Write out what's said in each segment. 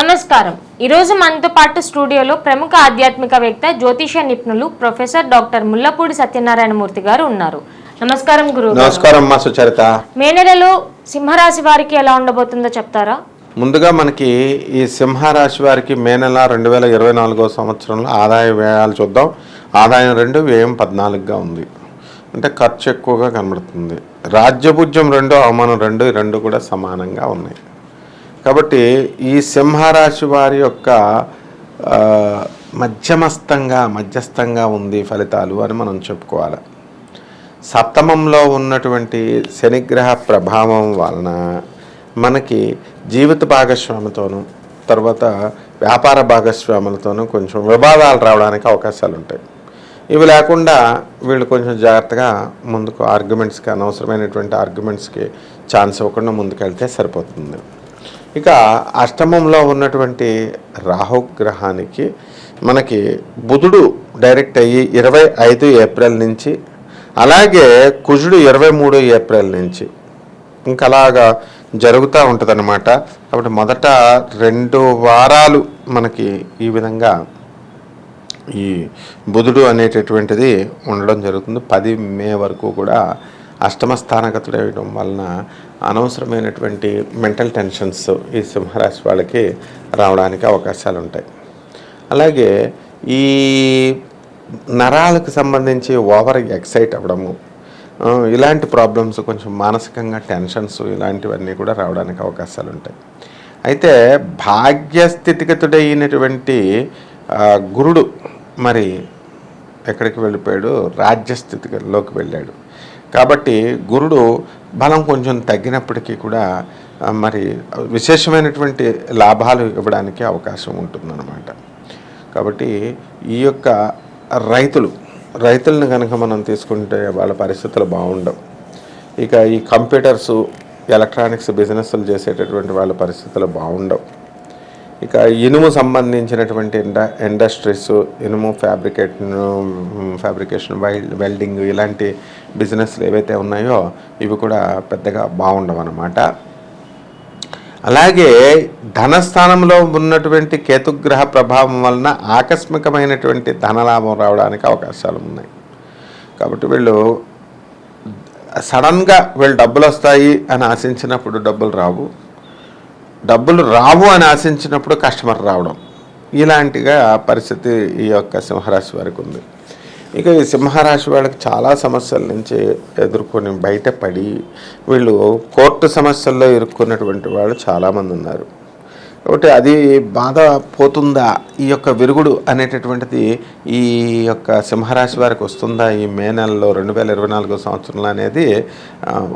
నమస్కారం. ఈరోజు మనతో పాటు స్టూడియోలో ప్రముఖ ఆధ్యాత్మికవేత్త జ్యోతిష నిపుణులు ప్రొఫెసర్ డాక్టర్ ముల్లపూడి సత్యనారాయణ మూర్తి గారు ఉన్నారు. నమస్కారం గురువు. నమస్కారం మా సుచరిత. మే నెలలో సింహరాశి వారికి ఎలా ఉండబోతుందో చెప్తారా? ముందుగా మనకి ఈ సింహరాశి వారికి మే నెల 2024 సంవత్సరంలో ఆదాయ వ్యయాలు చూద్దాం. ఆదాయం 2, వ్యయం 14గా ఉంది. అంటే ఖర్చు ఎక్కువగా కనబడుతుంది. రాజ్యభుజ్యం 2, అవమానం 2, ఈ 2 కూడా సమానంగా ఉన్నాయి. కాబట్టి ఈ సింహరాశి వారి యొక్క మధ్యస్థంగా ఉంది ఫలితాలు అని మనం చెప్పుకోవాలి. సప్తమంలో ఉన్నటువంటి శనిగ్రహ ప్రభావం వలన మనకి జీవిత భాగస్వామితోనూ తర్వాత వ్యాపార భాగస్వాములతోనూ కొంచెం వివాదాలు రావడానికి అవకాశాలు ఉంటాయి. ఇవి లేకుండా వీళ్ళు కొంచెం జాగ్రత్తగా ముందుకు ఆర్గ్యుమెంట్స్కి అనవసరమైనటువంటి ఆర్గ్యుమెంట్స్కి ఛాన్స్ ఇవ్వకుండా ముందుకెళ్తే సరిపోతుంది. ఇక అష్టమంలో ఉన్నటువంటి రాహుగ్రహానికి మనకి బుధుడు డైరెక్ట్ అయ్యి 25 ఏప్రిల్ నుంచి, అలాగే కుజుడు 23 ఏప్రిల్ నుంచి ఇంకా అలాగా జరుగుతూ ఉంటుంది అన్నమాట. కాబట్టి మొదట 2 వారాలు మనకి ఈ విధంగా ఈ బుధుడు అనేటటువంటిది ఉండడం జరుగుతుంది. 10 మే వరకు కూడా అష్టమ స్థానగతుడవడం వలన అనవసరమైనటువంటి మెంటల్ టెన్షన్స్ ఈ సింహరాశి వాళ్ళకి రావడానికి అవకాశాలు ఉంటాయి. అలాగే ఈ నరాలకు సంబంధించి ఓవర్ ఎక్సైట్ అవ్వడము, ఇలాంటి ప్రాబ్లమ్స్, కొంచెం మానసికంగా టెన్షన్స్ ఇలాంటివన్నీ కూడా రావడానికి అవకాశాలు ఉంటాయి. అయితే భాగ్యస్థితిగతుడైనటువంటి గురుడు మరి ఎక్కడికి వెళ్ళిపోయాడు? రాజ్యస్థితిలోకి వెళ్ళాడు. కాబట్టి గురుడు బలం కొంచెం తగ్గినప్పటికీ కూడా మరి విశేషమైనటువంటి లాభాలు ఇవ్వడానికి అవకాశం ఉంటుందన్నమాట. కాబట్టి ఈ యొక్క రైతులను కనుక మనం తీసుకుంటే వాళ్ళ పరిస్థితులు బాగుండవు. ఇక ఈ కంప్యూటర్సు, ఎలక్ట్రానిక్స్ బిజినెస్లు చేసేటటువంటి వాళ్ళ పరిస్థితులు బాగుండవు. ఇక ఇనుము సంబంధించినటువంటి ఇండస్ట్రీస్, ఇనుము ఫ్యాబ్రికేషన్, వెల్డింగ్ ఇలాంటి బిజినెస్లు ఏవైతే ఉన్నాయో ఇవి కూడా పెద్దగా బాగుండవు అన్నమాట. అలాగే ధనస్థానంలో ఉన్నటువంటి కేతుగ్రహ ప్రభావం వలన ఆకస్మికమైనటువంటి ధనలాభం రావడానికి అవకాశాలు ఉన్నాయి. కాబట్టి వీళ్ళు సడన్గా డబ్బులు వస్తాయి అని ఆశించినప్పుడు డబ్బులు రావు అని ఆశించినప్పుడు కస్టమర్ రావడం, ఇలాంటిగా పరిస్థితి ఈ యొక్క సింహరాశి వారికి ఉంది. ఇక ఈ సింహరాశి వాళ్ళకి చాలా సమస్యల నుంచి ఎదుర్కొని బయటపడి వీళ్ళు కోర్టు సమస్యల్లో ఇరుక్కున్నటువంటి వాళ్ళు చాలామంది ఉన్నారు. కాబట్టి అది బాధ పోతుందా, ఈ యొక్క విరుగుడు అనేటటువంటిది ఈ యొక్క సింహరాశి వారికి వస్తుందా ఈ మే నెలలో 2024 సంవత్సరంలో అనేది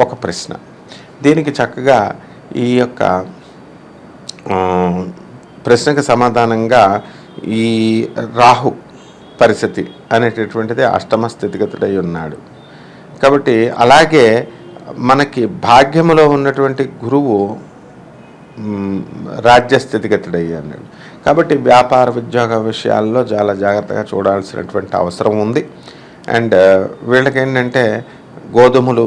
ఒక ప్రశ్న. దీనికి చక్కగా ఈ యొక్క ప్రశ్నకు సమాధానంగా ఈ రాహు పరిస్థితి అనేటటువంటిది అష్టమ స్థితిగతుడై ఉన్నాడు. కాబట్టి అలాగే మనకి భాగ్యములో ఉన్నటువంటి గురువు రాజ్యస్థితిగతుడై అన్నాడు. కాబట్టి వ్యాపార ఉద్యోగ విషయాల్లో చాలా జాగ్రత్తగా చూడాల్సినటువంటి అవసరం ఉంది. అండ్ వీళ్ళకి ఏంటంటే గోధుమలు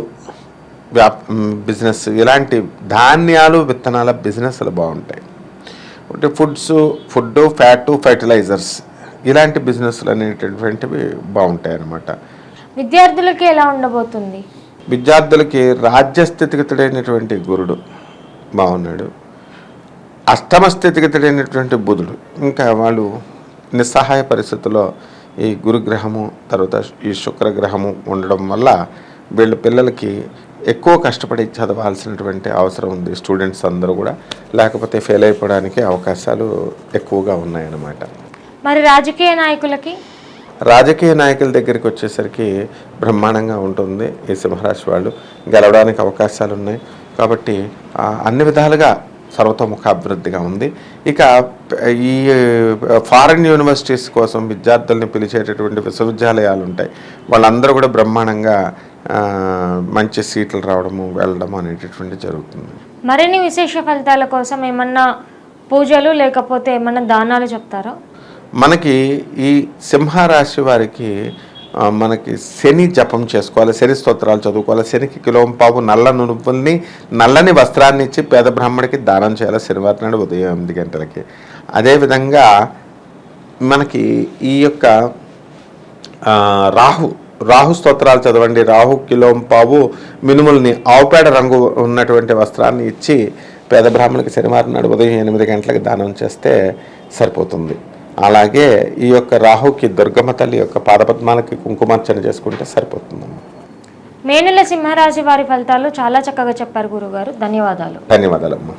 బిజినెస్, ఇలాంటి ధాన్యాలు విత్తనాల బిజినెస్లు బాగుంటాయి. అంటే ఫుడ్, ఫ్యాటు, ఫర్టిలైజర్స్ ఇలాంటి బిజినెస్లు అనేటటువంటివి బాగుంటాయి అన్నమాట. విద్యార్థులకి ఎలా ఉండబోతుంది? విద్యార్థులకి రాజ్యస్థితిగతుడైనటువంటి గురుడు బాగున్నాడు. అష్టమ స్థితిగతుడైనటువంటి బుధుడు, ఇంకా వాళ్ళు నిస్సహాయ పరిస్థితుల్లో ఈ గురుగ్రహము తర్వాత ఈ శుక్రగ్రహము ఉండడం వల్ల వీళ్ళ పిల్లలకి ఎక్కువ కష్టపడి చదవాల్సినటువంటి అవసరం ఉంది. స్టూడెంట్స్ అందరూ కూడా, లేకపోతే ఫెయిల్ అయిపోవడానికి అవకాశాలు ఎక్కువగా ఉన్నాయన్నమాట. మరి రాజకీయ నాయకుల దగ్గరికి వచ్చేసరికి బ్రహ్మాండంగా ఉంటుంది. ఈ సింహరాశి వాళ్ళు గెలవడానికి అవకాశాలు ఉన్నాయి. కాబట్టి అన్ని విధాలుగా సర్వతోముఖ అభివృద్ధిగా ఉంది. ఇక ఈ ఫారిన్ యూనివర్సిటీస్ కోసం విద్యార్థుల్ని పిలిచేటటువంటి విశ్వవిద్యాలయాలు ఉంటాయి. వాళ్ళందరూ కూడా బ్రహ్మాండంగా మంచి సీట్లు రావడము, వెళ్ళడము అనేటటువంటి జరుగుతుంది. మరిన్ని విశేష ఫలితాల కోసం ఏమన్నా పూజలు లేకపోతే ఏమన్నా దానాలు చెప్తారా? మనకి ఈ సింహరాశి వారికి మనకి శని జపం చేసుకోవాలి, శని స్తోత్రాలు చదువుకోవాలి, శనికి కిలోంపావు నల్ల నునుపుల్ని నల్లని వస్త్రాన్ని ఇచ్చి పేద బ్రాహ్మడికి దానం చేయాలి శనివారం నాడు ఉదయం 8 గంటలకి. అదేవిధంగా మనకి ఈ యొక్క రాహు స్తోత్రాలు చదవండి. రాహు కిలోంపావు మినుముల్ని ఆవుపేడ రంగు ఉన్నటువంటి వస్త్రాన్ని ఇచ్చి పేద బ్రాహ్మణులకి శనివారం నాడు ఉదయం 8 గంటలకు దానం చేస్తే సరిపోతుంది. అలాగే ఈ యొక్క రాహుకి దుర్గమ్మ తల్లి యొక్క పాదపద్మాలకి కుంకుమార్చన చేసుకుంటే సరిపోతుందమ్మా. మే నెల సింహరాశి వారి ఫలితాలు చాలా చక్కగా చెప్పారు గురుగారు. ధన్యవాదాలు. ధన్యవాదాలమ్మా.